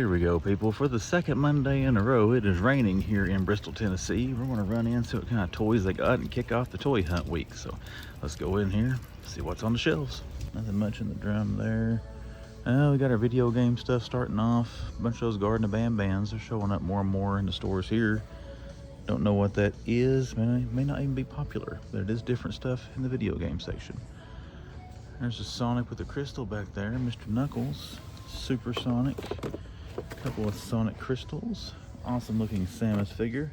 Here we go, people. For the second Monday in a row, it is raining here in Bristol, Tennessee. We're going to run in, see what kind of toys they got, and kick off the toy hunt week. So let's go in here, see what's on the shelves. Nothing much in the drum there. We got our video game stuff starting off. A bunch of those Garden of Bam Bams. They're showing up more and more in the stores here. Don't know what that is. May not even be popular, but it is different stuff in the video game section. There's a Sonic with a crystal back there. Mr. Knuckles, Super Sonic. A couple of Sonic crystals. Awesome looking Samus figure.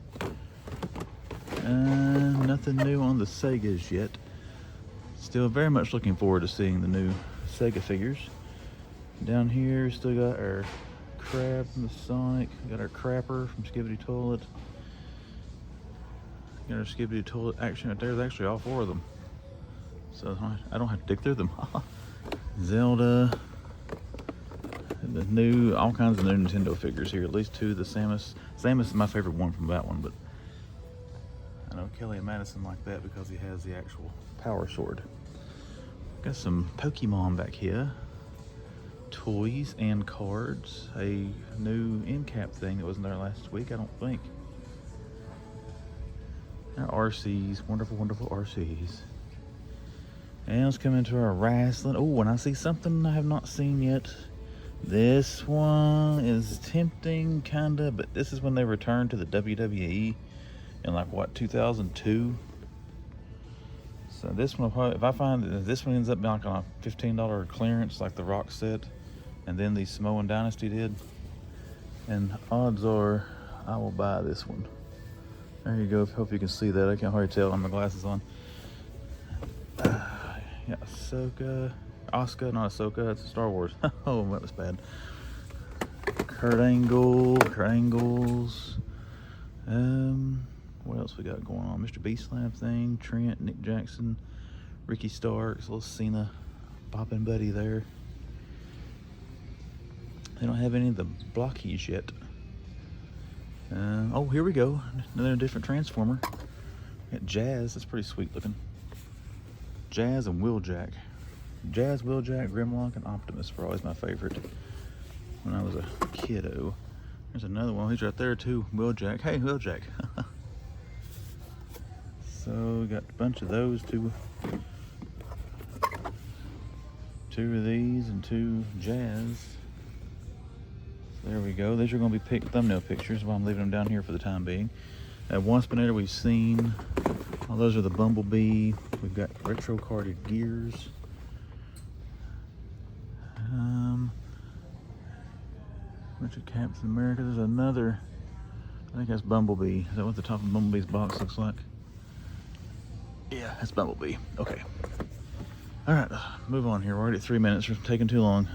Nothing new on the Segas yet. Still very much looking forward to seeing the new Sega figures. Down here, still got our crab from the Sonic. Got our crapper from Skibidi Toilet. Got our Skibidi Toilet action right there. There's actually all four of them. So I don't have to dig through them. Zelda. The new, all kinds of new Nintendo figures here. At least two. The Samus. Samus is my favorite one from that one, but I know Kelly and Madison like that because he has the actual power sword. Got some Pokemon back here. Toys and cards. A new end cap thing that wasn't there last week, I don't think. Our RCs. Wonderful, wonderful RCs. And let's come into our wrestling. Oh, and I see something I have not seen yet. This one is tempting, kinda, but this is when they returned to the WWE in like what, 2002. So this one, if I find that this one ends up being like on a $15 clearance, like the Rock set, and then the Samoan Dynasty did, and odds are I will buy this one. There you go. Hope you can see that. I can't hardly tell. I have my glasses on. Yeah, Ahsoka. Asuka, not Ahsoka, it's Star Wars. Oh, that was bad. Kurt Angles. What else we got going on? Mr. B-Slab thing, Trent, Nick Jackson, Ricky Starks, little Cena, Boppin' Buddy there. They don't have any of the blockies yet. Oh, here we go. Another different Transformer. Got Jazz, that's pretty sweet looking. Jazz and Wheeljack. Jazz, Wheeljack, Grimlock, and Optimus were always my favorite when I was a kiddo. There's another one. He's right there too. Wheeljack. Hey, Wheeljack. So we got a bunch of those. Two of these and two Jazz. So there we go. These are going to be thumbnail pictures while I'm leaving them down here for the time being. Waspinator we've seen. Oh, those are the Bumblebee. We've got retro carded gears. Bunch of Captain America. There's another, I think that's Bumblebee. Is that what the top of Bumblebee's box looks like? Yeah, that's Bumblebee. Okay. All right, move on here. We're already at 3 minutes. We're taking too long.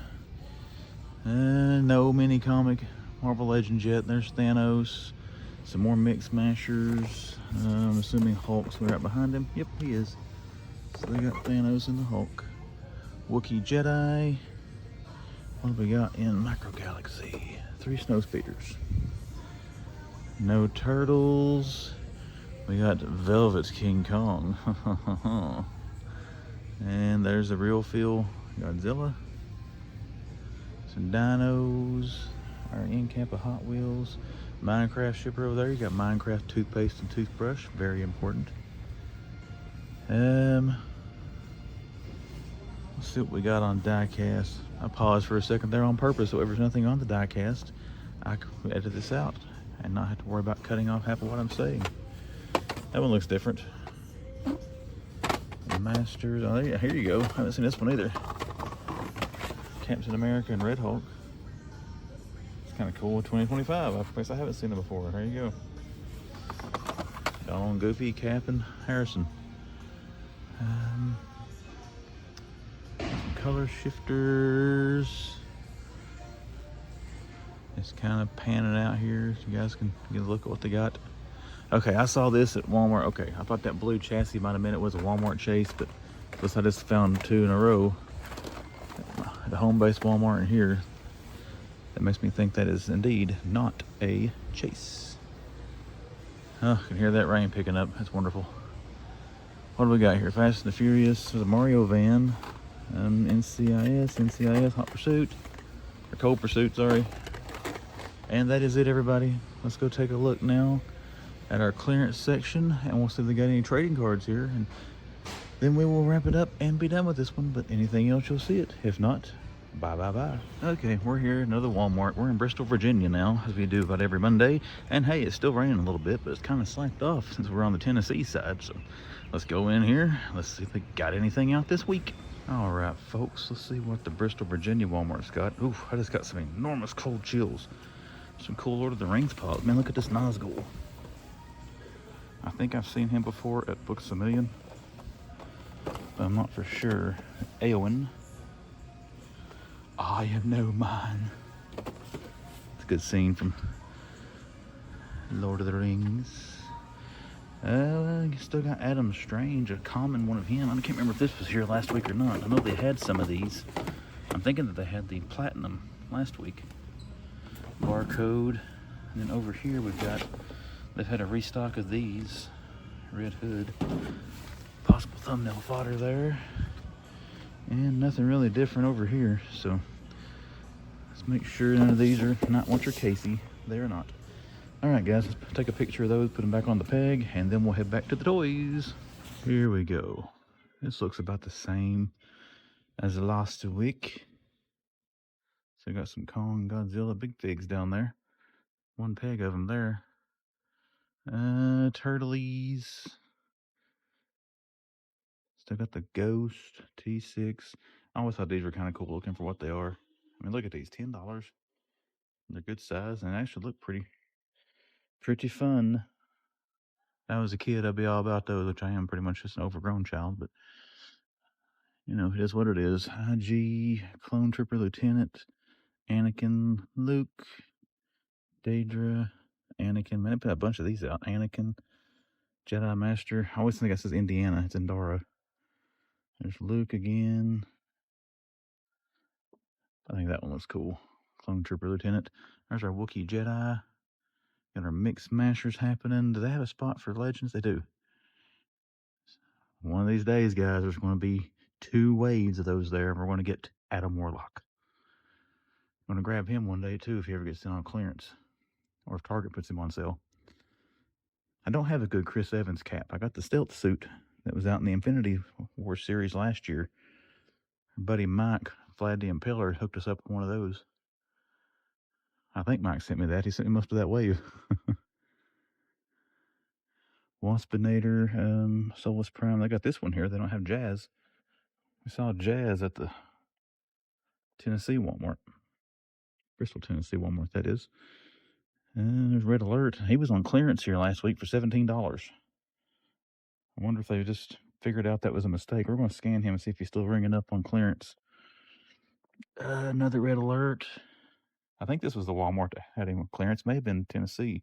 No mini comic Marvel Legends yet. There's Thanos. Some more Mix Mashers. I'm assuming Hulk's right behind him. Yep, he is. So they got Thanos and the Hulk. Wookiee Jedi. What have we got in Micro Galaxy? 3 snow speeders. No turtles. We got Velvet King Kong. And there's the real feel Godzilla. Some dinos. Our end cap of Hot Wheels. Minecraft shipper over there. You got Minecraft toothpaste and toothbrush. Very important. Let's see what we got on diecast. I paused for a second there on purpose, so if there's nothing on the diecast, I can edit this out and not have to worry about cutting off half of what I'm saying. That one looks different. The Masters. Oh, yeah, here you go. I haven't seen this one either. Captain America and Red Hulk. It's kind of cool. 2025. I guess I haven't seen them before. There you go. Donald, Goofy, Cap, and Harrison. Color shifters. It's kind of panning out here so you guys can get a look at what they got. Okay, I saw this at Walmart. Okay, I thought that blue chassis might have meant it was a Walmart chase, but I just found 2 in a row at the home-based Walmart in here. That makes me think that is indeed not a chase. Oh, I can hear that rain picking up. That's wonderful. What do we got here? Fast and the Furious. There's a Mario van. NCIS, Hot Pursuit. Or Cold Pursuit, sorry. And that is it, everybody. Let's go take a look now at our clearance section, and we'll see if they got any trading cards here, and then we will wrap it up and be done with this one. But anything else, you'll see it. If not, bye bye bye. Okay, we're here at another Walmart. We're in Bristol, Virginia now, as we do about every Monday. And hey, it's still raining a little bit, but it's kind of slacked off since we're on the Tennessee side. So let's go in here. Let's see if they got anything out this week. All right, folks, let's see what the Bristol, Virginia Walmart's got. Oof, I just got some enormous cold chills. Some cool Lord of the Rings pop. Man, look at this Nazgul. I think I've seen him before at Books A Million, but I'm not for sure. Eowyn. I am no man. It's a good scene from Lord of the Rings. You still got Adam Strange, a common one of him. I can't remember if this was here last week or not. I know they had some of these. I'm thinking that they had the platinum last week. Barcode. And then over here we've got, they've had a restock of these. Red Hood. Possible thumbnail fodder there. And nothing really different over here. So let's make sure none of these are not Watcher Casey. They are not. Alright guys, let's take a picture of those, put them back on the peg, and then we'll head back to the toys. Here we go. This looks about the same as last week. So we got some Kong, Godzilla, big figs down there. One peg of them there. Turtlies. Still got the Ghost, T6. I always thought these were kind of cool looking for what they are. I mean, look at these, $10. They're good size and actually look pretty fun. If I was a kid, I'd be all about those, which I am pretty much just an overgrown child, but you know, it is what it is. IG, Clone Trooper Lieutenant, Anakin, Luke, Daedra, Anakin. Man, they put a bunch of these out. Anakin, Jedi Master. I always think that says Indiana. It's Endora. There's Luke again. I think that one looks cool. Clone Trooper Lieutenant. There's our Wookiee Jedi. Got our Mix Mashers happening. Do they have a spot for Legends? They do. One of these days, guys, there's going to be 2 waves of those there, and we're going to get Adam Warlock. I'm going to grab him one day, too, if he ever gets sent on clearance. Or if Target puts him on sale. I don't have a good Chris Evans cap. I got the stealth suit that was out in the Infinity War series last year. Our buddy Mike, Vlad the Impaler, hooked us up with one of those. I think Mike sent me that. He sent me most of that wave. Waspinator, Solus Prime. They got this one here. They don't have Jazz. We saw Jazz at the Tennessee Walmart. Bristol, Tennessee Walmart, that is. And there's Red Alert. He was on clearance here last week for $17. I wonder if they just figured out that was a mistake. We're going to scan him and see if he's still ringing up on clearance. Another Red Alert. I think this was the Walmart that had him on clearance. May have been Tennessee.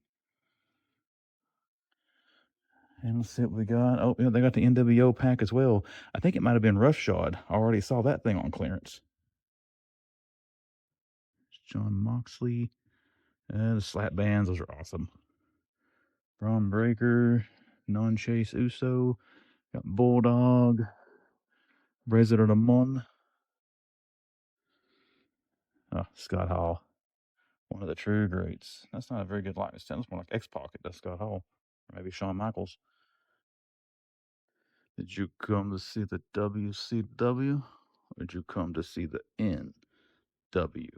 And let's see what we got. Oh, yeah, they got the NWO pack as well. I think it might have been Roughshod. I already saw that thing on clearance. John Moxley. The slap bands, those are awesome. Braun Breaker. Non-Chase Uso. Got Bulldog. Razor Ramon. Oh, Scott Hall. One of the true greats. That's not a very good likeness. Sounds more like X-Pac. It does Scott Hall. Or maybe Shawn Michaels. Did you come to see the WCW? Or did you come to see the NWO?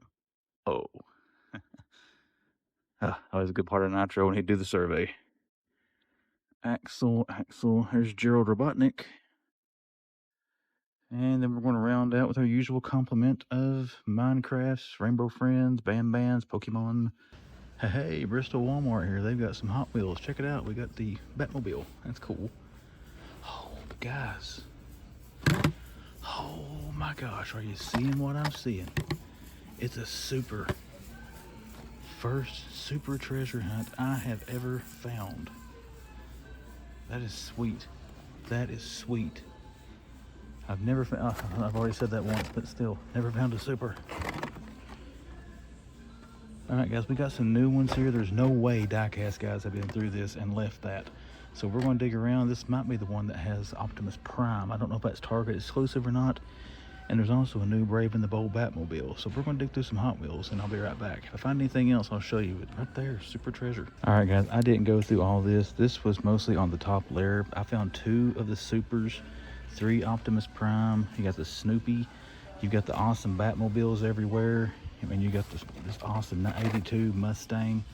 Always a good part of Nitro when he'd do the survey. Axel. Here's Gerald Robotnik. And then we're going to round out with our usual complement of Minecrafts, Rainbow Friends, Bam Bands, Pokemon. Hey, Bristol Walmart here. They've got some Hot Wheels. Check it out. We got the Batmobile. That's cool. Oh, guys. Oh my gosh. Are you seeing what I'm seeing? It's a first super treasure hunt I have ever found. That is sweet. That is sweet. I've never found, I've already said that once, but still, never found a super. Alright guys, we got some new ones here. There's no way diecast guys have been through this and left that. So we're going to dig around. This might be the one that has Optimus Prime. I don't know if that's Target exclusive or not. And there's also a new Brave and the Bold Batmobile. So we're going to dig through some Hot Wheels, and I'll be right back. If I find anything else, I'll show you. But right there, super treasure. All right, guys, I didn't go through all this. This was mostly on the top layer. I found 2 of the Supers, 3 Optimus Prime. You got the Snoopy. You've got the awesome Batmobiles everywhere. I mean, you got this awesome 82 Mustang.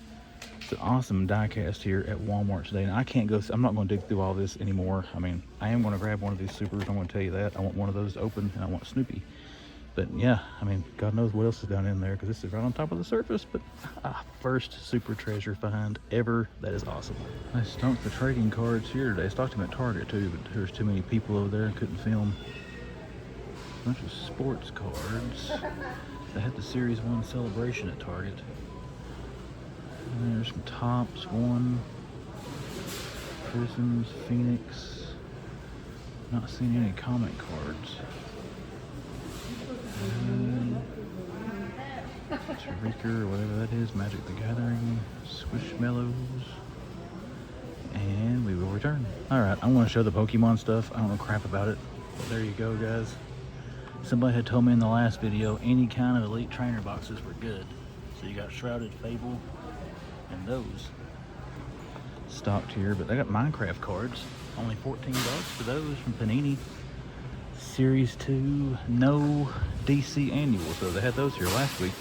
It's an awesome die-cast here at Walmart today. And I can't go, I'm not going to dig through all this anymore. I mean, I am going to grab one of these Supers. I'm going to tell you that. I want one of those to open, and I want Snoopy. But yeah, I mean, God knows what else is down in there, because this is right on top of the surface. But first super treasure find ever. That is awesome. I stocked the trading cards here today. I stocked them at Target too, but there's too many people over there. I couldn't film. A bunch of sports cards. They had the Series 1 celebration at Target. And there's some Tops, 1. Prisms, Phoenix. Not seeing any comic cards. Tarika, or whatever that is. Magic the Gathering. Squishmallows. And we will return. Alright, I'm going to show the Pokemon stuff. I don't know crap about it. But there you go, guys. Somebody had told me in the last video any kind of Elite Trainer boxes were good. So you got Shrouded Fable and those stocked here. But they got Minecraft cards. Only $14 for those from Panini. Series 2, no DC annual. So they had those here last week.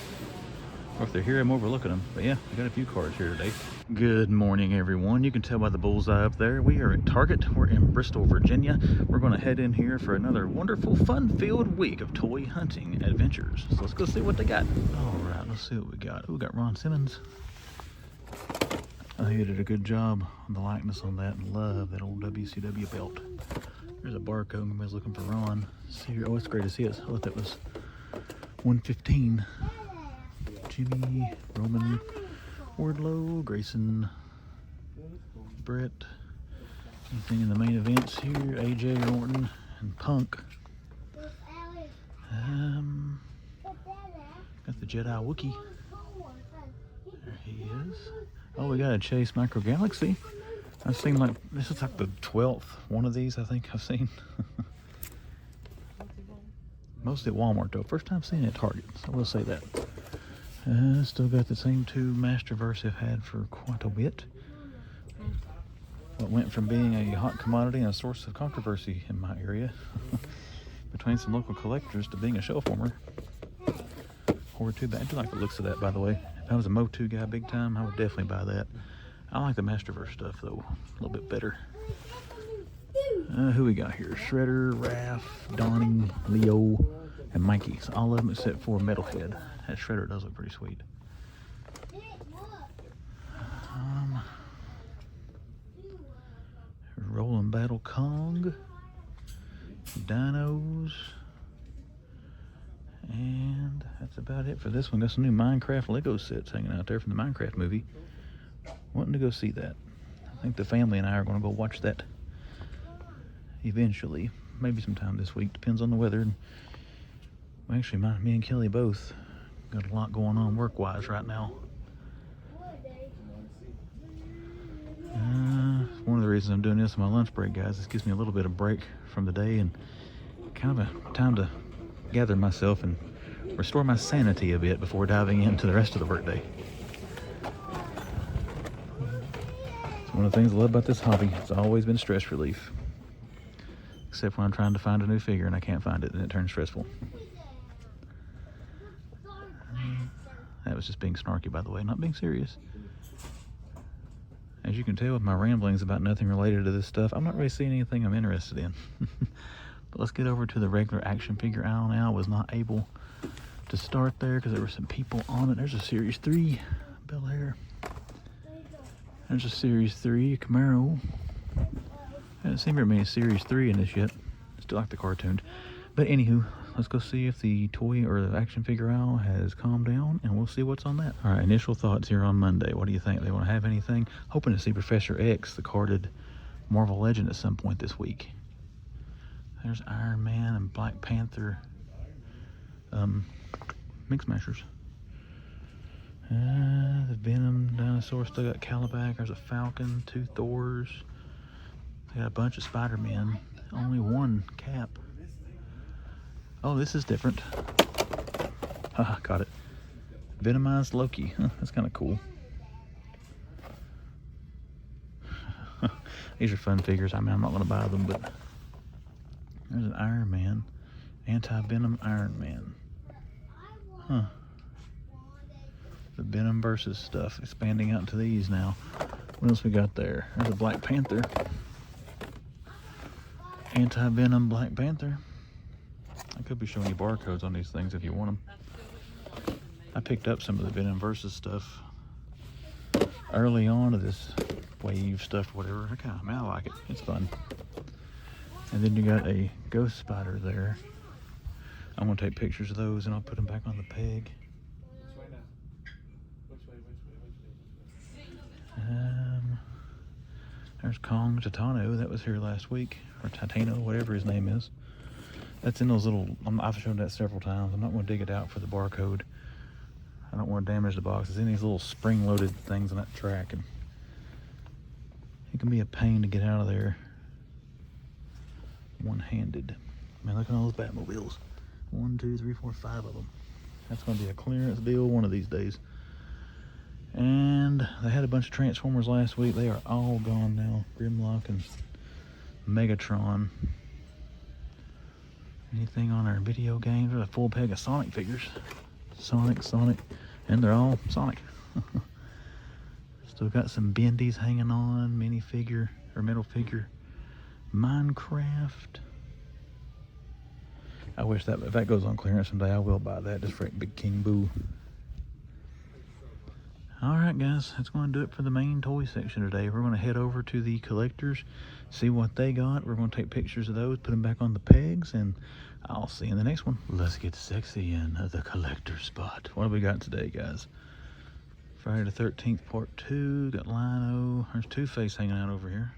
Or if they're here, I'm overlooking them. But yeah, we got a few cards here today. Good morning, everyone. You can tell by the bullseye up there. We are at Target. We're in Bristol, Virginia. We're going to head in here for another wonderful, fun-filled week of toy hunting adventures. So let's go see what they got. All right, let's see what we got. Oh, we got Ron Simmons. He did a good job on the likeness on that, and love that old WCW belt. There's a barcode. I was looking for Ron. See, oh, it's great to see it. I thought that was 115. Jimmy, Roman, Wardlow, Grayson, Brett. Anything in the main events here? AJ, Orton, and Punk. Got the Jedi Wookiee. There he is. Oh, we got a Chase Micro Galaxy. I've seen like, this is like the 12th one of these I think I've seen. Mostly at Walmart though. First time seeing it at Target, so we'll say that. Still got the same 2 Masterverse I've had for quite a bit. What went from being a hot commodity and a source of controversy in my area between some local collectors to being a shelf warmer. Or 2 bad. I do like the looks of that, by the way. If I was a Mo2 guy big time, I would definitely buy that. I like the Masterverse stuff though, a little bit better. Who we got here? Shredder, Raph, Donnie, Leo, and Mikey. So all of them except for Metalhead. That Shredder does look pretty sweet. Rolling Battle Kong, Dinos, and that's about it for this one. Got some new Minecraft Lego sets hanging out there from the Minecraft movie. Wanting to go see that. I think the family and I are going to go watch that eventually. Maybe sometime this week. Depends on the weather. And well, actually, me and Kelly both got a lot going on work-wise right now. One of the reasons I'm doing this on my lunch break, guys, this gives me a little bit of break from the day and kind of a time to gather myself and restore my sanity a bit before diving into the rest of the workday. One of the things I love about this hobby, it's always been stress relief. Except when I'm trying to find a new figure and I can't find it and it turns stressful. That was just being snarky, by the way, not being serious. As you can tell with my ramblings about nothing related to this stuff, I'm not really seeing anything I'm interested in. But let's get over to the regular action figure aisle now. I was not able to start there because there were some people on it. There's a Series 3 Bel Air. There's a Series 3 Camaro. I haven't seen very many Series 3 in this yet. Still like the cartoon. But anywho, let's go see if the toy or the action figure aisle has calmed down, and we'll see what's on that. All right, initial thoughts here on Monday. What do you think? They want to have anything? Hoping to see Professor X, the carded Marvel Legend, at some point this week. There's Iron Man and Black Panther Mix Mashers. The Venom dinosaur still got Calabac. There's a Falcon, 2 Thors. They got a bunch of Spider-Men. Only 1 Cap. Oh, this is different. Haha, got it. Venomized Loki. Huh, that's kind of cool. These are fun figures. I mean, I'm not going to buy them, but there's an Iron Man. Anti-Venom Iron Man. Huh. The Venom versus stuff expanding out to these now. What else we got there? There's a Black Panther. Anti-Venom Black Panther. I could be showing you barcodes on these things if you want them. I picked up some of the Venom versus stuff early on of this wave stuff, whatever. I like it. It's fun. And then you got a Ghost Spider there. I'm going to take pictures of those and I'll put them back on the peg. There's Kong Titano. That was here last week. Or Titano, whatever his name is. That's in those little... I've shown that several times. I'm not going to dig it out for the barcode. I don't want to damage the box. It's in these little spring-loaded things on that track. And it can be a pain to get out of there one-handed. I mean, look at all those Batmobiles. 1, 2, 3, 4, 5 of them. That's going to be a clearance deal one of these days. And they had a bunch of Transformers last week. They are all gone now. Grimlock and Megatron. Anything on our video games? There's a full peg of Sonic figures. Sonic, and they're all Sonic. Still got some bendies hanging on, minifigure or metal figure. Minecraft. I wish that if that goes on clearance someday, I will buy that just for Big King Boo. Alright guys, that's going to do it for the main toy section today. We're going to head over to the collectors, see what they got. We're going to take pictures of those, put them back on the pegs, and I'll see you in the next one. Let's get sexy in the collector spot. What have we got today, guys? Friday the 13th, part 2. Got Lino. There's Two-Face hanging out over here.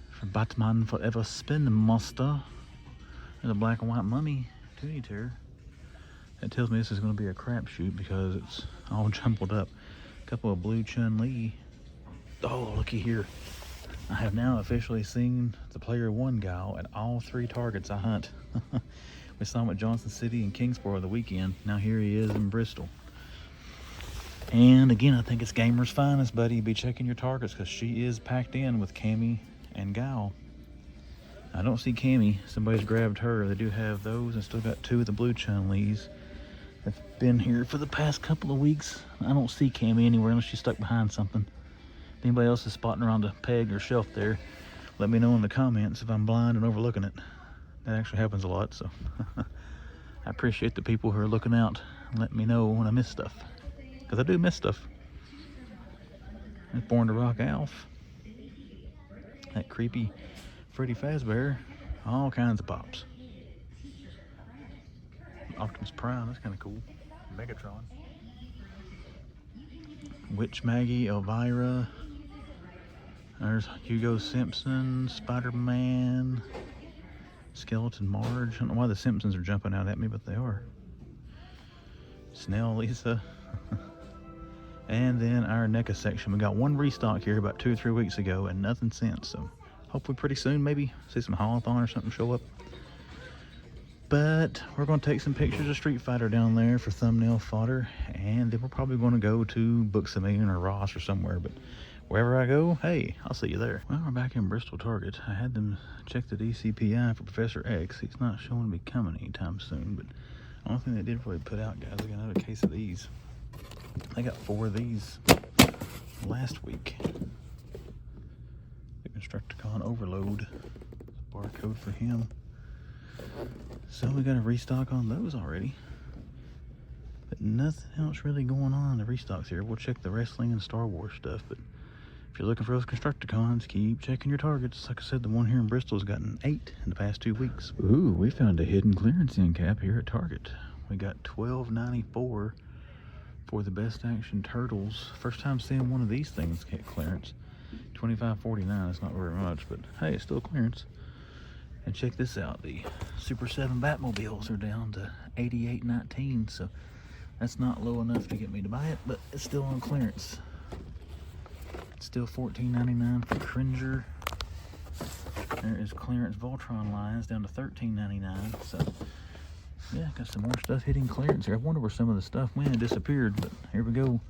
For Batman Forever Spin Master. There's a black and white mummy Toonie Terror. That tells me this is going to be a crapshoot because it's all jumbled up. A couple of blue Chun-Li. Oh, looky here. I have now officially seen the Player 1 gal at all 3 targets I hunt. We saw him at Johnson City and Kingsborough the weekend. Now here he is in Bristol. And again, I think it's Gamer's Finest, buddy. Be checking your targets because she is packed in with Cammy and Gal. I don't see Cammy. Somebody's grabbed her. They do have those. I still got 2 of the blue Chun-Lis. I've been here for the past couple of weeks. I don't see Cammy anywhere unless she's stuck behind something. If anybody else is spotting her on the peg or shelf there, let me know in the comments if I'm blind and overlooking it. That actually happens a lot, so I appreciate the people who are looking out and letting me know when I miss stuff. Because I do miss stuff. There's Born to Rock Alf. That creepy Freddy Fazbear. All kinds of pops. Optimus Prime, that's kind of cool. Megatron. Witch Maggie, Elvira. There's Hugo Simpson, Spider-Man, Skeleton Marge. I don't know why the Simpsons are jumping out at me, but they are. Snell Lisa. And then our NECA section. We got 1 restock here about 2 or 3 weeks ago and nothing since. So hopefully pretty soon maybe see some Haulathon or something show up. But we're going to take some pictures of Street Fighter down there for thumbnail fodder. And then we're probably going to go to Books A Million or Ross or somewhere. But wherever I go, hey, I'll see you there. Well, we're back in Bristol Target. I had them check the DCPI for Professor X. He's not showing to be coming anytime soon. But the only thing they did really put out, guys, I got another case of these. I got 4 of these last week. The Constructicon Overload. Barcode for him. So we got a restock on those already. But nothing else really going on in the restocks here. We'll check the wrestling and Star Wars stuff. But if you're looking for those Constructicons, keep checking your targets. Like I said, the one here in Bristol has gotten 8 in the past 2 weeks. Ooh, we found a hidden clearance end cap here at Target. We got $12.94 for the Best Action Turtles. First time seeing one of these things get clearance. $25.49, it's not very much, but hey, it's still clearance. And check this out, the Super 7 Batmobiles are down to $88.19, so that's not low enough to get me to buy it, but it's still on clearance. It's still $14.99 for Cringer. There is clearance Voltron lines down to $13.99, so Yeah, got some more stuff hitting clearance here. I wonder where some of the stuff went and disappeared, but here we go.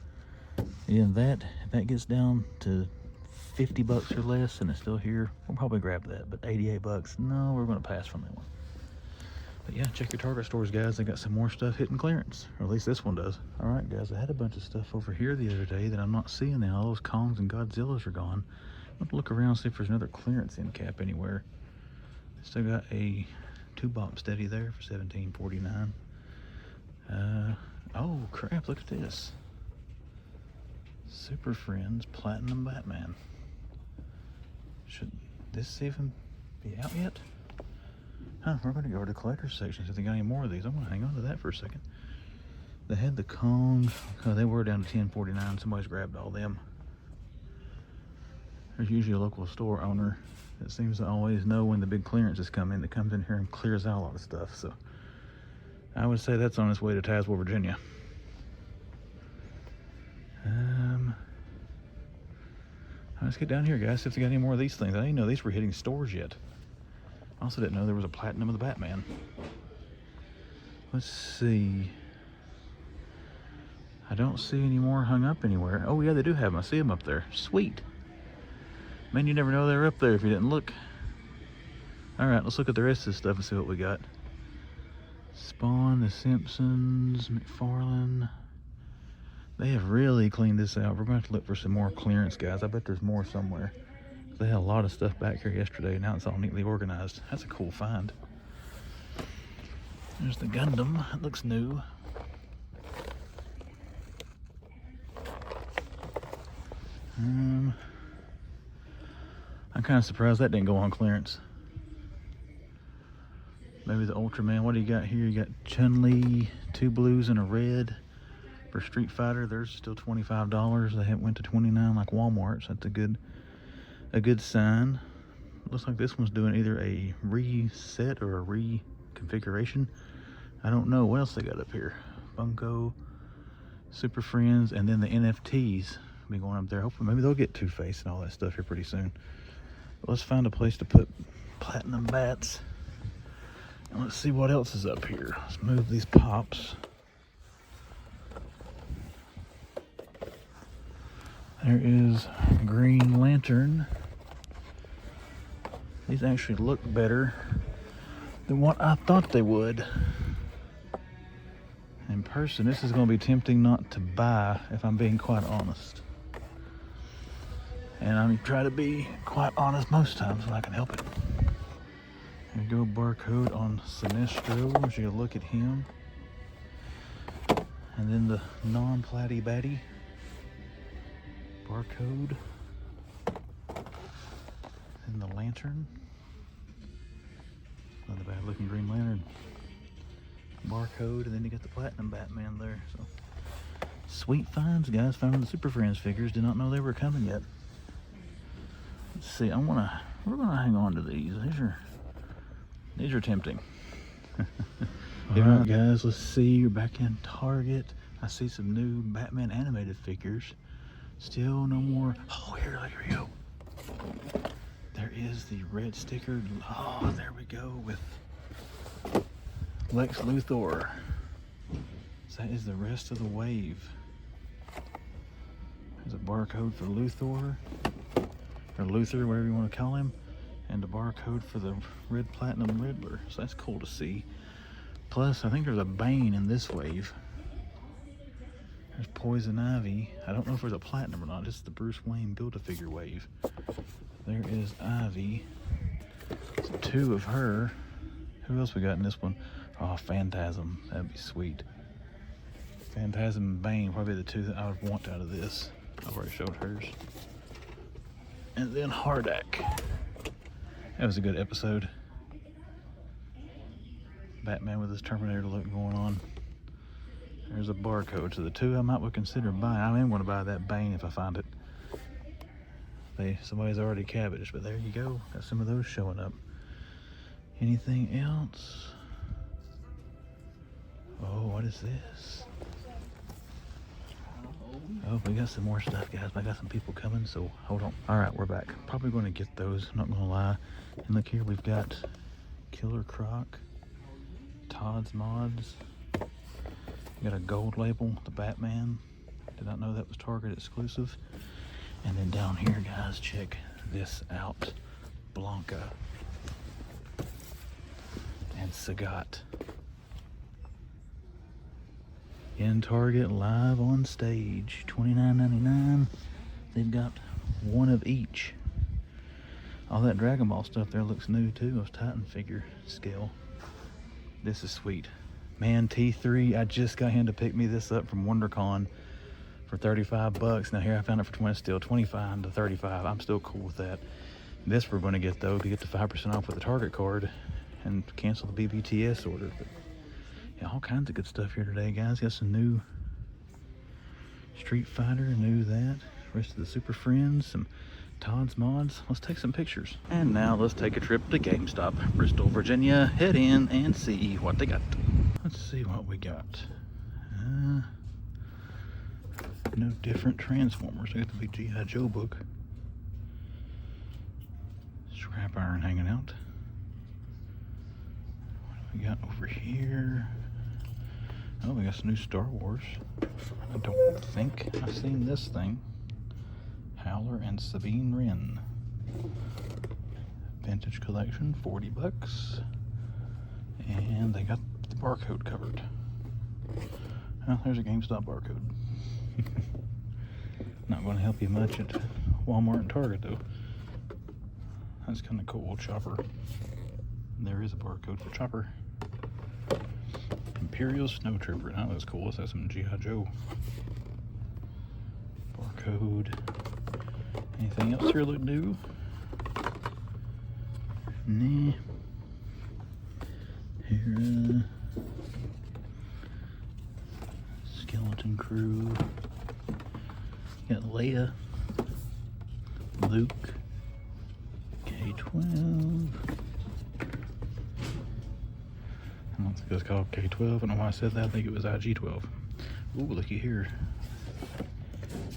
Yeah, if that gets down to 50 bucks or less and it's still here, we'll probably grab that. But 88 bucks, no, we're gonna pass from that one. But yeah, check your Target stores, guys. They got some more stuff hitting clearance, or at least this one does. All right, guys, I had a bunch of stuff over here the other day that I'm not seeing now. All those Kongs and Godzillas are gone. I'm gonna look around, see if there's another clearance end cap anywhere. Still got a 2-bop steady there for $17.49. Oh crap, look at this. Super Friends Platinum Batman. Should this even be out yet? Huh, we're going to go to the collector's section, see if they got any more of these. I'm going to hang on to that for a second. They had the Kong. Oh, they were down to $10.49. Somebody's grabbed all them. There's usually a local store owner that seems to always know when the big clearances come in, that comes in here and clears out a lot of stuff. So I would say that's on its way to Tazewell, Virginia. Let's get down here, guys, see if they got any more of these things. I didn't know these were hitting stores yet. I also didn't know there was a platinum of the Batman. Let's see. I don't see any more hung up anywhere. Oh yeah, they do have them. I see them up there. Sweet. Man, you never know they're up there if you didn't look. All right, let's look at the rest of this stuff and see what we got. Spawn, The Simpsons, McFarlane. They have really cleaned this out. We're going to have to look for some more clearance, guys. I bet there's more somewhere. They had a lot of stuff back here yesterday. Now it's all neatly organized. That's a cool find. There's the Gundam. It looks new. I'm kind of surprised that didn't go on clearance. Maybe the Ultraman. What do you got here? You got Chun-Li, 2 blues and a red. For Street Fighter, there's still $25. They haven't went to $29 like Walmart, so that's a good sign. Looks like this one's doing either a reset or a reconfiguration. I don't know what else they got up here. Bunko, Super Friends, and then the NFTs will be going up there. Hopefully, maybe they'll get Two-Face and all that stuff here pretty soon. But let's find a place to put platinum bats. And let's see what else is up here. Let's move these pops. There is Green Lantern. These actually look better than what I thought they would. In person, this is going to be tempting not to buy, if I'm being quite honest. And I try to be quite honest most times when I can help it. There you go, barcode on Sinestro. As you look at him. And then the non-platty baddie. Barcode. And the Lantern. Another bad looking Green Lantern. Barcode, and then you got the Platinum Batman there. So sweet finds, guys. Found the Super Friends figures. Did not know they were coming yet. Let's see. We're gonna hang on to these. These are tempting. All right, guys. Let's see. You're back in Target. I see some new Batman animated figures. Still no more. Oh, here we go. There is the red sticker. Oh, there we go with Lex Luthor. So that is the rest of the wave. There's a barcode for Luthor, or Luther, whatever you want to call him, and a barcode for the Red Platinum Riddler. So that's cool to see. Plus, I think there's a Bane in this wave. There's Poison Ivy. I don't know if there's a Platinum or not. This is the Bruce Wayne Build-A-Figure wave. There is Ivy. So 2 of her. Who else we got in this one? Oh, Phantasm. That'd be sweet. Phantasm and Bane, probably the 2 that I would want out of this. I've already showed hers. And then Hardak. That was a good episode. Batman with his Terminator look going on. There's a barcode. So the 2 I might would consider buying. I am going to buy that Bane if I find it. Somebody's already cabbaged, but there you go. Got some of those showing up. Anything else? Oh, what is this? Oh, we got some more stuff, guys. I got some people coming, so hold on. All right, we're back. Probably going to get those, I'm not going to lie. And look here, we've got Killer Croc, Todd's Mods. Got a gold label, the Batman. Did not know that was Target exclusive. And then down here, guys, check this out. Blanca and Sagat. In Target, live on stage, $29.99. They've got one of each. All that Dragon Ball stuff there looks new too, of Titan figure scale. This is sweet. Man, T3, I just got him to pick me this up from WonderCon for 35 bucks. Now here I found it for 20, still 25 to 35. I'm still cool with that. This we're gonna get though, to get the 5% off with the Target card and cancel the BBTS order. But yeah, all kinds of good stuff here today, guys. Got some new Street Fighter, new that. Rest of the Super Friends, some Todd's Mods. Let's take some pictures. And now let's take a trip to GameStop, Bristol, Virginia. Head in and see what they got. Let's see what we got. No different Transformers. I got the big GIJoe book. Scrap iron hanging out. What do we got over here? Oh, we got some new Star Wars. I don't think I've seen this thing. Howler and Sabine Wren. Vintage collection, 40 bucks. And they got the barcode covered. Oh, there's a GameStop barcode. Not going to help you much at Walmart and Target though. That's kind of cool. Chopper. There is a barcode for Chopper. Imperial Snow Trooper. Now that's cool. Let's have some GIJoe. Barcode. Anything else here look new? Nah. Here, Skeleton Crew. Got Leia, Luke, K-12. I don't think it was called K-12. I don't know why I said that. I think it was IG-12. Ooh, looky here.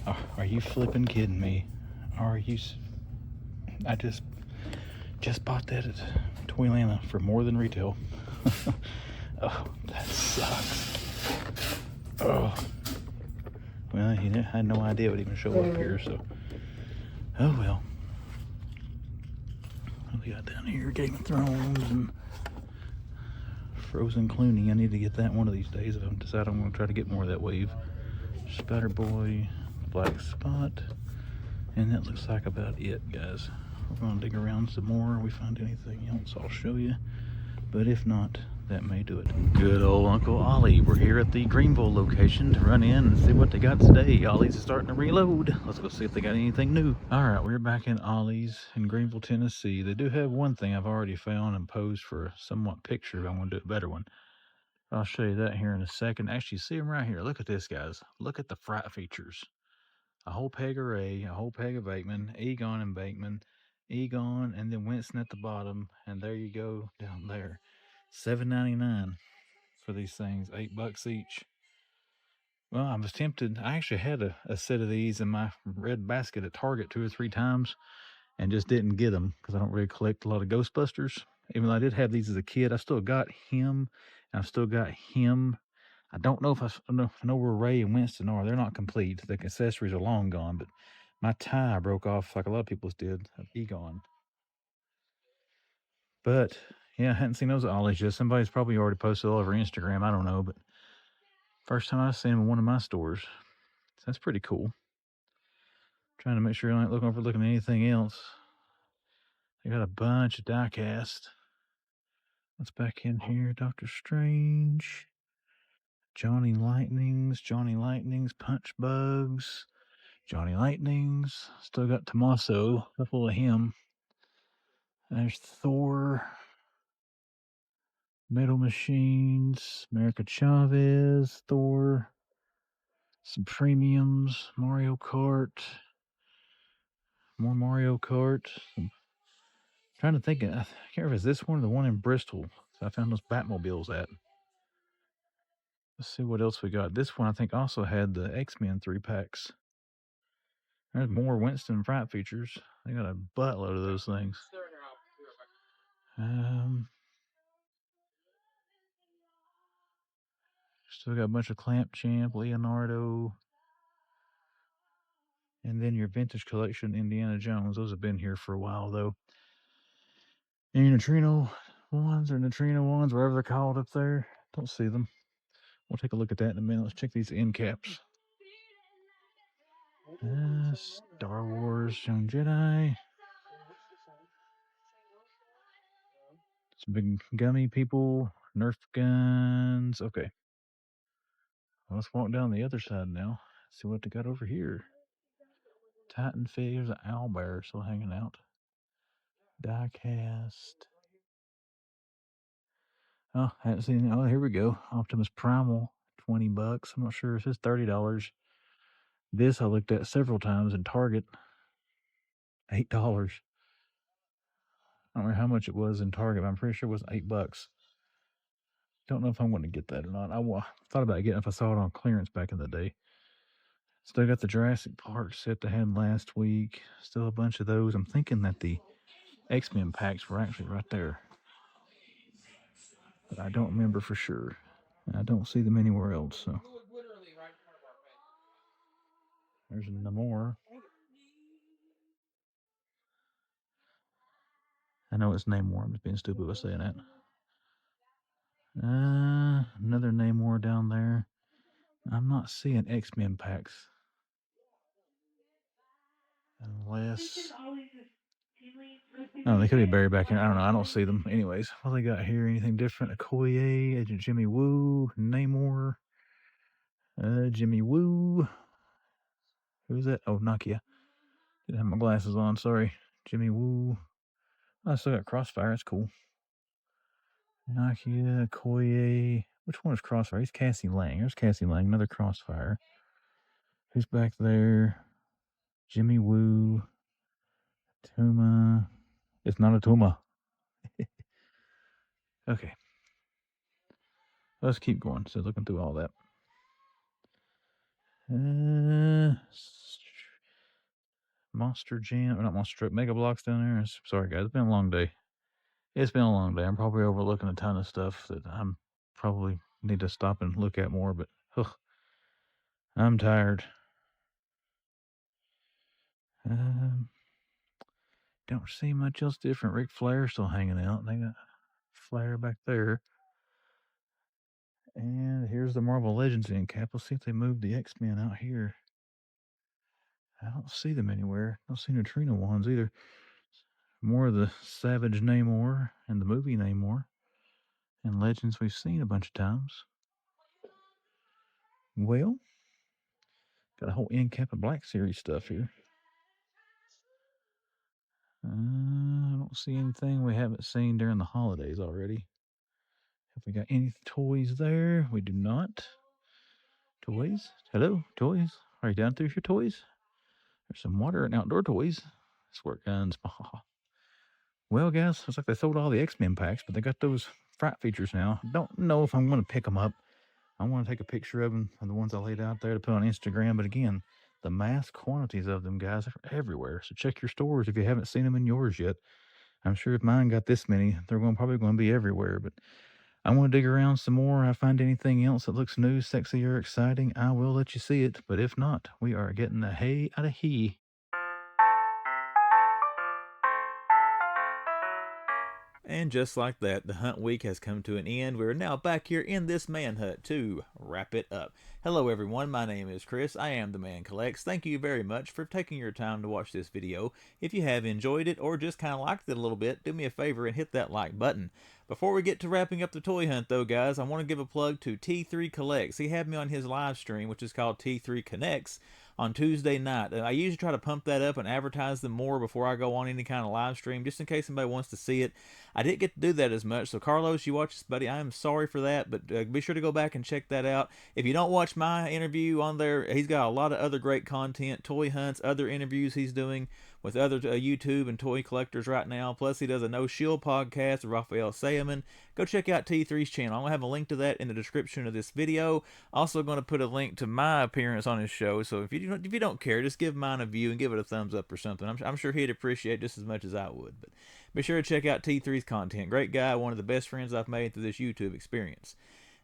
Oh, are you flipping kidding me? Are you? I just bought that at Toylanta for more than retail. Oh, that sucks. Oh. Well, he had no idea it would even show up here, so. Oh well. What do we got down here? Game of Thrones and Frozen Clooney. I need to get that one of these days if I decide I'm going to try to get more of that wave. Spider Boy, Black Spot. And that looks like about it, guys. We're going to dig around some more. If we find anything else, I'll show you. But if not, that may do it. Good old Uncle Ollie. We're here at the Greenville location to run in and see what they got today. Ollie's starting to reload. Let's go see if they got anything new. All right, we're back in Ollie's in Greenville, Tennessee. They do have one thing I've already found and posed for a somewhat picture. I'm going to do a better one. I'll show you that here in a second. Actually, see them right here. Look at this, guys. Look at the fright features. A whole peg of Ray, a whole peg of Bateman, Egon and Bateman, Egon, and then Winston at the bottom. And there you go down there. $7.99 for these things, $8 each. Well, I was tempted. I actually had a set of these in my red basket at Target 2 or 3 times and just didn't get them because I don't really collect a lot of Ghostbusters. Even though I did have these as a kid, I still got him, and I've still got him. I don't know if I know where Ray and Winston are. They're not complete. The accessories are long gone, but my tie broke off like a lot of people's did of Egon. But yeah, I hadn't seen those at Ollie's yet. Somebody's probably already posted all over Instagram. I don't know, but first time I've seen them in one of my stores. So that's pretty cool. Trying to make sure I ain't overlooking anything else. They got a bunch of die cast. What's back in here? Doctor Strange. Johnny Lightnings, Punch Bugs, Johnny Lightnings. Still got Tommaso, a couple of him. There's Thor, Metal Machines, America Chavez, Thor, some premiums, Mario Kart, more Mario Kart. Trying to think, I can't remember if it's this one or the one in Bristol. So I found those Batmobiles at. Let's see what else we got. This one I think also had the X-Men 3-packs. There's more Winston Fright features. They got a buttload of those things. So we got a bunch of Clamp Champ, Leonardo, and then your vintage collection, Indiana Jones. Those have been here for a while, though. And your neutrino ones, whatever they're called up there. Don't see them. We'll take a look at that in a minute. Let's check these end caps. Star Wars, Young Jedi. Some big gummy people, Nerf guns. Okay. Well, let's walk down the other side now. See what they got over here. Titan figures, an owlbear still hanging out. Diecast. Oh, I haven't seen. Oh, here we go. Optimus Primal, $20. I'm not sure. It says $30. This I looked at several times in Target. $8. I don't know how much it was in Target, but I'm pretty sure it was $8. Don't know if I'm going to get that or not. I thought about getting it if I saw it on clearance back in the day. Still got the Jurassic Park set they had last week. Still a bunch of those. I'm thinking that the X-Men packs were actually right there, but I don't remember for sure. I don't see them anywhere else. So there's Namor. I know it's Namor. I'm just being stupid by saying that. Another Namor down there. I'm not seeing X-Men packs. Unless... Oh, they could be buried back in. I don't know. I don't see them. Anyways, what they got here? Anything different? Okoye, Agent Jimmy Woo, Namor, Jimmy Woo. Who's that? Oh, Nokia. Didn't have my glasses on. Sorry. Jimmy Woo. I still got Crossfire. That's cool. Nokia, Okoye. Which one is Crossfire? He's Cassie Lang. There's Cassie Lang. Another Crossfire. Who's back there? Jimmy Woo. Tuma. It's not a Tuma. Okay. Let's keep going. So looking through all that. Monster Jam. Not Monster Truck. Mega Blocks down there. Sorry, guys. It's been a long day. It's been a long day. I'm probably overlooking a ton of stuff that I'm probably need to stop and look at more, but I'm tired. Don't see much else different. Ric Flair still hanging out. They got Flair back there. And here's the Marvel Legends end cap. Let's see if they moved the X-Men out here. I don't see them anywhere. I don't see neutrino ones either. More of the Savage Namor and the movie Namor. And Legends we've seen a bunch of times. Well, got a whole end cap of Black Series stuff here. I don't see anything we haven't seen during the holidays already. Have we got any toys there? We do not. Toys? Hello, toys? Are you down through your toys? There's some water and outdoor toys. Squirt guns. Well, guys, looks like they sold all the X-Men packs, but they got those fright features now. Don't know if I'm going to pick them up. I want to take a picture of them, of the ones I laid out there to put on Instagram. But again, the mass quantities of them, guys, are everywhere. So check your stores if you haven't seen them in yours yet. I'm sure if mine got this many, they're probably going to be everywhere. But I want to dig around some more. I find anything else that looks new, sexy, or exciting, I will let you see it. But if not, we are getting the hay out of he. And just like that, the hunt week has come to an end. We're now back here in this man hut to wrap it up. Hello everyone, my name is Chris. I am the Man Collects. Thank you very much for taking your time to watch this video. If you have enjoyed it or just kind of liked it a little bit, do me a favor and hit that like button. Before we get to wrapping up the toy hunt though, guys, I want to give a plug to T3 Collects. He had me on his live stream, which is called T3 Connects, on Tuesday night. I usually try to pump that up and advertise them more before I go on any kind of live stream, just in case somebody wants to see it. I didn't get to do that as much, so Carlos, you watch this, buddy, I am sorry for that, but be sure to go back and check that out. If you don't watch my interview on there, he's got a lot of other great content, toy hunts, other interviews he's doing with other YouTube and toy collectors right now. Plus, he does a No Shield podcast with Raphael Sayaman. Go check out T3's channel. I'm going to have a link to that in the description of this video. Also going to put a link to my appearance on his show, so if you don't care, just give mine a view and give it a thumbs up or something. I'm sure he'd appreciate it just as much as I would. But be sure to check out T3's content. Great guy, one of the best friends I've made through this YouTube experience.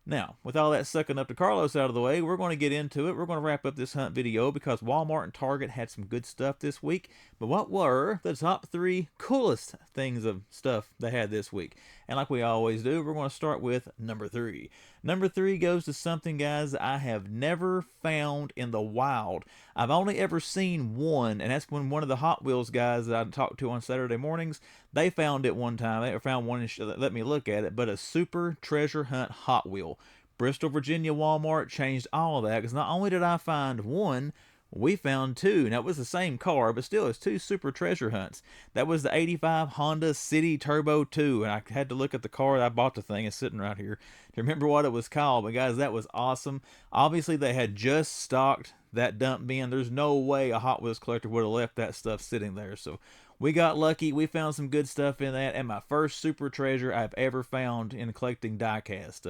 Now, with all that sucking up to Carlos out of the way, we're going to get into it. We're going to wrap up this hunt video because Walmart and Target had some good stuff this week. But what were the top 3 coolest things of stuff they had this week? And like we always do, we're going to start with number 3. Number 3 goes to something, guys, I have never found in the wild. I've only ever seen one, and that's when one of the Hot Wheels guys that I talked to on Saturday mornings, they found it one time. They found one and let me look at it, but a super treasure hunt Hot Wheel. Bristol, Virginia Walmart changed all of that because not only did I find one, we found 2. Now, it was the same car, but still, it's 2 super treasure hunts. That was the 85 Honda City Turbo 2, and I had to look at the car. I bought the thing. It's sitting right here to remember what it was called. But, guys, that was awesome. Obviously, they had just stocked that dump bin. There's no way a Hot Wheels collector would have left that stuff sitting there. So, we got lucky. We found some good stuff in that, and my first super treasure I've ever found in collecting die-cast.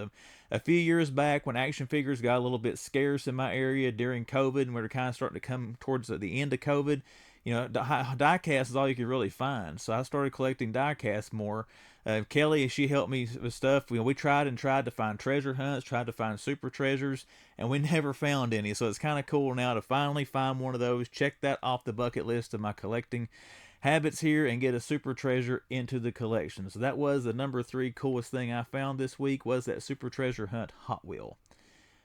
A few years back, when action figures got a little bit scarce in my area during COVID, and we were kind of starting to come towards the end of COVID, you know, die-cast is all you could really find. So I started collecting die-cast more. Kelly, she helped me with stuff. We tried and tried to find treasure hunts, tried to find super treasures, and we never found any. So it's kind of cool now to finally find one of those. Check that off the bucket list of my collecting habits here and get a super treasure into the collection. So that was the number 3 coolest thing I found this week, was that super treasure hunt Hot Wheel.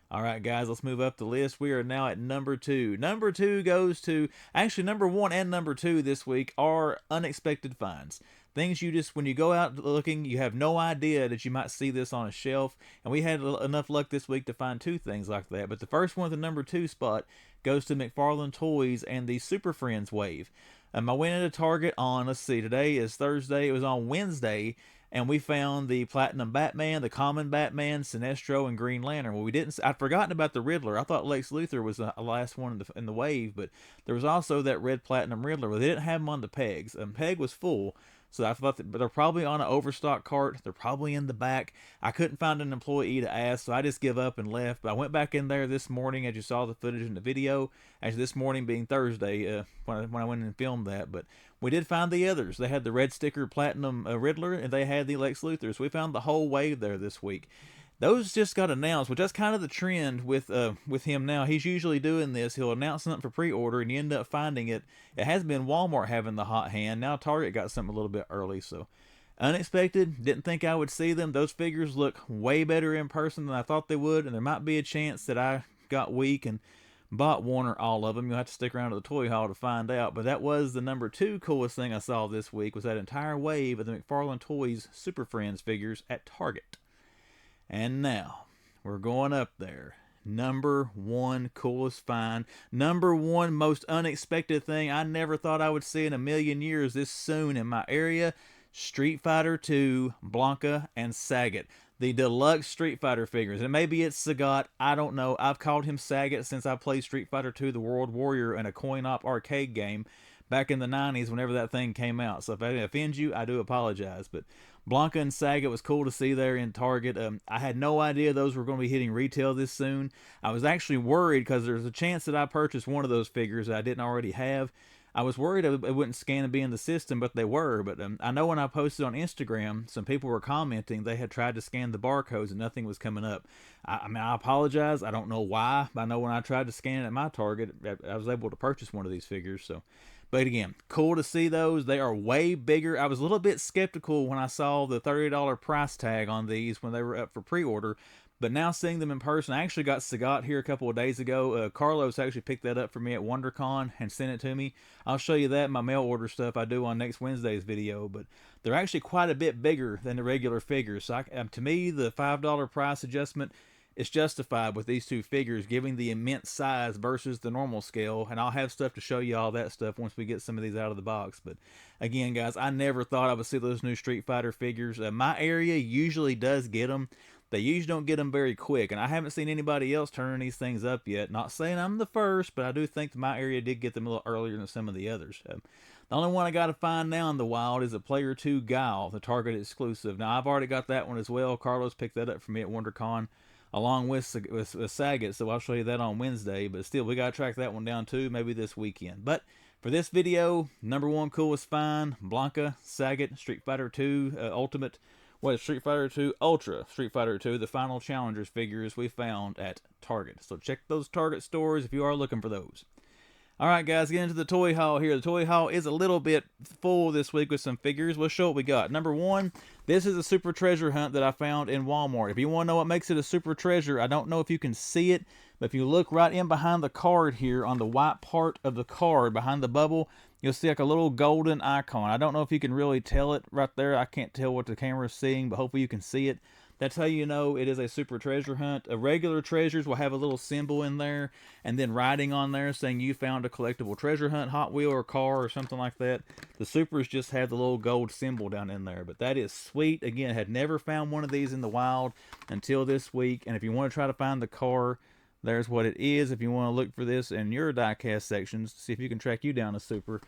Alright guys, let's move up the list. We are now at number 2. Number 2 goes to, actually number 1 and number 2 this week are unexpected finds. Things you just, when you go out looking, you have no idea that you might see this on a shelf. And we had enough luck this week to find 2 things like that. But the first one at the number 2 spot goes to McFarlane Toys and the Super Friends wave. I went into Target on, let's see, today is Thursday. It was on Wednesday, and we found the Platinum Batman, the Common Batman, Sinestro, and Green Lantern. Well, I'd forgotten about the Riddler. I thought Lex Luthor was the last one in the wave, but there was also that red Platinum Riddler. Well, they didn't have them on the pegs. Peg was full. So I thought but they're probably on an overstock cart. They're probably in the back. I couldn't find an employee to ask, so I just give up and left. But I went back in there this morning, as you saw the footage in the video. Actually, this morning being Thursday, when I went and filmed that. But we did find the others. They had the red sticker Platinum Riddler, and they had the Lex Luthor. So we found the whole wave there this week. Those just got announced, which that's kind of the trend with him now. He's usually doing this. He'll announce something for pre-order, and you end up finding it. It has been Walmart having the hot hand. Now Target got something a little bit early, so unexpected. Didn't think I would see them. Those figures look way better in person than I thought they would, and there might be a chance that I got weak and bought one or all of them. You'll have to stick around to the toy haul to find out. But that was the number 2 coolest thing I saw this week, was that entire wave of the McFarlane Toys Super Friends figures at Target. And now, we're going up there. Number 1 coolest find. Number 1 most unexpected thing I never thought I would see in a million years this soon in my area. Street Fighter 2, Blanca, and Sagat. The deluxe Street Fighter figures. And maybe it's Sagat. I don't know. I've called him Sagat since I played Street Fighter 2, the World Warrior, in a coin-op arcade game back in the 90s whenever that thing came out. So if I offend you, I do apologize. But Blanca and Sagat was cool to see there in Target. I had no idea those were going to be hitting retail this soon. I was actually worried because there's a chance that I purchased one of those figures that I didn't already have. I was worried it wouldn't scan and be in the system, but they were. But I know when I posted on Instagram, some people were commenting they had tried to scan the barcodes and nothing was coming up. I mean, I apologize. I don't know why, but I know when I tried to scan it at my Target, I was able to purchase one of these figures. So, but again, cool to see those. They are way bigger. I was a little bit skeptical when I saw the $30 price tag on these when they were up for pre-order. But now seeing them in person, I actually got Sagat here a couple of days ago. Carlos actually picked that up for me at WonderCon and sent it to me. I'll show you that in my mail order stuff I do on next Wednesday's video. But they're actually quite a bit bigger than the regular figures. So to me, the $5 price adjustment is justified with these 2 figures, giving the immense size versus the normal scale. And I'll have stuff to show you all that stuff once we get some of these out of the box. But again, guys, I never thought I would see those new Street Fighter figures. My area usually does get them. They usually don't get them very quick, and I haven't seen anybody else turning these things up yet. Not saying I'm the first, but I do think that my area did get them a little earlier than some of the others. The only one I got to find now in the wild is a Player 2 GIJoe, the Target exclusive. Now, I've already got that one as well. Carlos picked that up for me at WonderCon, along with Sagat, so I'll show you that on Wednesday. But still, we got to track that one down too, maybe this weekend. But for this video, number 1 coolest find, Blanca, Sagat, Street Fighter 2 Ultimate What is Street Fighter 2 Ultra Street Fighter 2, the final challengers figures we found at Target. So check those Target stores if you are looking for those. Alright guys, get into the toy haul here. The toy haul is a little bit full this week with some figures. Let's show what we got. Number one, this is a super treasure hunt that I found in Walmart. If you want to know what makes it a super treasure, I don't know if you can see it, but if you look right in behind the card here on the white part of the card, behind the bubble, you'll see like a little golden icon. I don't know if you can really tell it right there. I can't tell what the camera is seeing, but hopefully you can see it. That's how you know it is a super treasure hunt. Regular treasures will have a little symbol in there and then writing on there saying you found a collectible treasure hunt, Hot Wheel or car or something like that. The supers just have the little gold symbol down in there, but that is sweet. Again, had never found one of these in the wild until this week, and if you want to try to find the car, there's what it is. If you want to look for this in your diecast sections, see if you can track you down a super.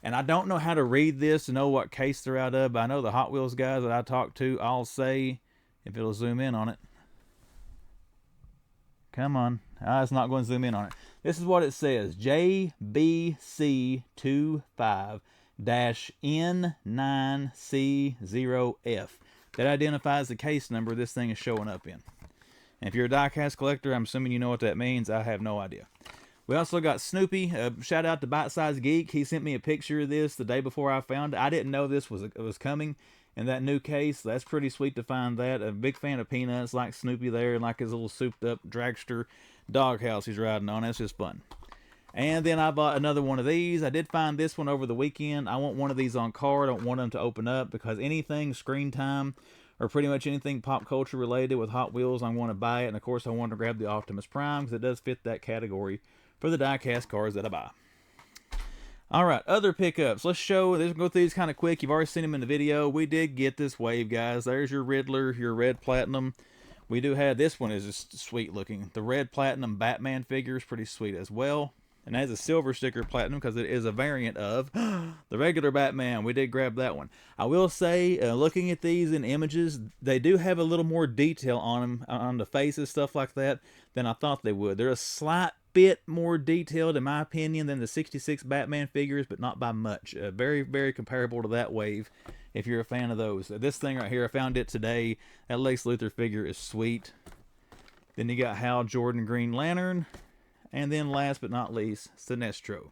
And I don't know how to read this to know what case they're out of, but I know the Hot Wheels guys that I talked to, I'll say, if it'll zoom in on it. Come on. It's not going to zoom in on it. This is what it says. JBC25-N9C0F. That identifies the case number this thing is showing up in. And if you're a diecast collector, I'm assuming you know what that means. I have no idea. We also got Snoopy. Shout out to Bite Size Geek. He sent me a picture of this the day before I found it. I didn't know this was coming in that new case. That's pretty sweet to find that. A big fan of Peanuts, like Snoopy there, and like his little souped up dragster doghouse he's riding on. That's just fun. And then I bought another one of these. I did find this one over the weekend. I want one of these on card. I don't want them to open up because anything screen time or pretty much anything pop culture related with Hot Wheels, I want to buy it. And of course I want to grab the Optimus Prime because it does fit that category for the diecast cars that I buy. Alright, other pickups. Let's go through these kind of quick. You've already seen them in the video. We did get this wave, guys. There's your Riddler, your red platinum. We do have, this one is just sweet looking. The red platinum Batman figure is pretty sweet as well. And it has a silver sticker platinum because it is a variant of the regular Batman. We did grab that one. I will say, looking at these in images, they do have a little more detail on them, on the faces, stuff like that, than I thought they would. They're a slight bit more detailed, in my opinion, than the 66 Batman figures, but not by much. Very, very comparable to that wave, if you're a fan of those. This thing right here, I found it today. That Lex Luthor figure is sweet. Then you got Hal Jordan Green Lantern. And then last but not least, Sinestro.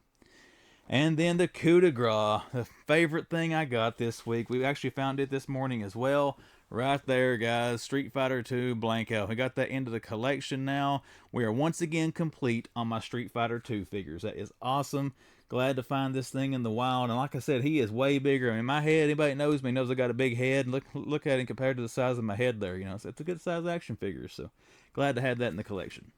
And then the coup de grace, the favorite thing I got this week. We actually found it this morning as well. Right there, guys. Street Fighter 2 Blanko. We got that into the collection now. We are once again complete on my Street Fighter 2 figures. That is awesome. Glad to find this thing in the wild. And like I said, he is way bigger. I mean, my head, anybody that knows me knows I got a big head. Look at it compared to the size of my head there. You know, so it's a good size action figure. So glad to have that in the collection.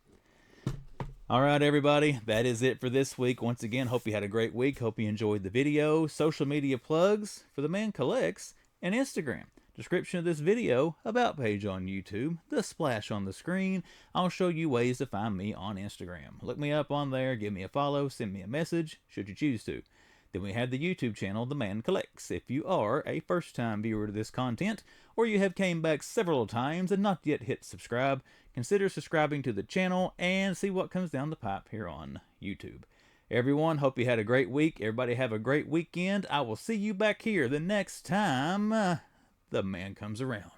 Alright everybody, that is it for this week. Once again, hope you had a great week. Hope you enjoyed the video. Social media plugs for the man collects and Instagram. Description of this video, about page on YouTube, the splash on the screen. I'll show you ways to find me on Instagram. Look me up on there, give me a follow, send me a message, should you choose to. Then we have the YouTube channel, The Man Collects. If you are a first-time viewer to this content, or you have came back several times and not yet hit subscribe, consider subscribing to the channel and see what comes down the pipe here on YouTube. Everyone, hope you had a great week. Everybody have a great weekend. I will see you back here the next time the man comes around.